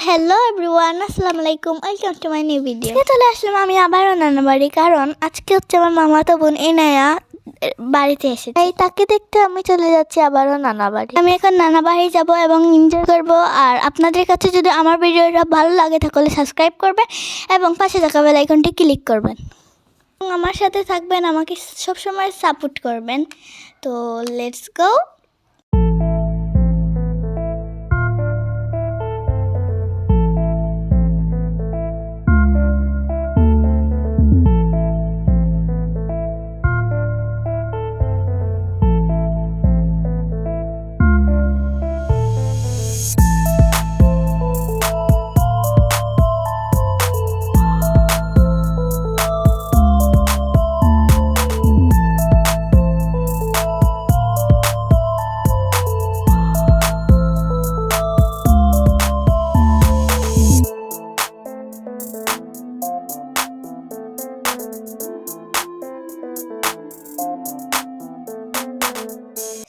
Hello everyone, আসসালামু আলাইকুম, welcome to my new video. চলে আসলাম আমি আবারও নানা বাড়ি, কারণ আজকে হচ্ছে আমার মামাতো বোন এনায়া বাড়িতে এসেছে, তাই তাকে দেখতে আমি চলে যাচ্ছি আবারও নানা বাড়ি। আমি এখন নানা বাড়ি যাব এবং এনজয় করব। আর আপনাদের কাছে যদি আমার ভিডিওটা ভালো লাগে তাহলে সাবস্ক্রাইব করবেন এবং পাশে থাকা বেল আইকনটি ক্লিক করবেন এবং আমার সাথে থাকবেন, আমাকে সবসময় সাপোর্ট করবেন। তো লেটস গো।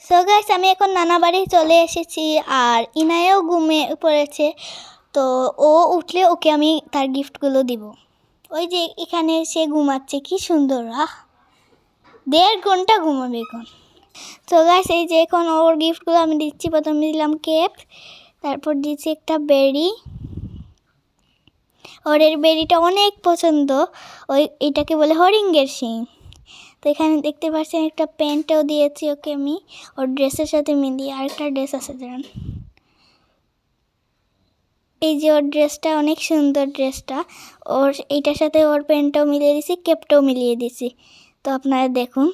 সো গাইস, আমি এখন নানা বাড়ি চলে এসেছি আর ইনায়াও ঘুমিয়ে পড়েছে। তো ও উঠলে ওকে আমি তার গিফটগুলো দিব। ওই যে এখানে সে ঘুমাচ্ছে, কি সুন্দর, 1.5 ঘন্টা ঘুমাবে এখন। তো গাইস, এই যে এখন ওর গিফটগুলো আমি দিচ্ছি। প্রথমে দিলাম কেপ, তারপর দিচ্ছি একটা বেরি। ওর এর বেরিটা অনেক পছন্দ, এটাকে বলে হরিঙ্গের শিং। তো এখানে দেখতে পাচ্ছেন একটা প্যান্টও দিয়েছি ওকে আমি, ওর ড্রেসের সাথে মিলিয়ে। আরেকটা ড্রেস আছে, দাঁড়ান, এই যে ওর ড্রেসটা অনেক সুন্দর। ড্রেসটা ওর এইটার সাথে ওর প্যান্টটাও মিলিয়ে দিছি, কেপটাও মিলিয়ে দিছি। তো আপনারা দেখুন।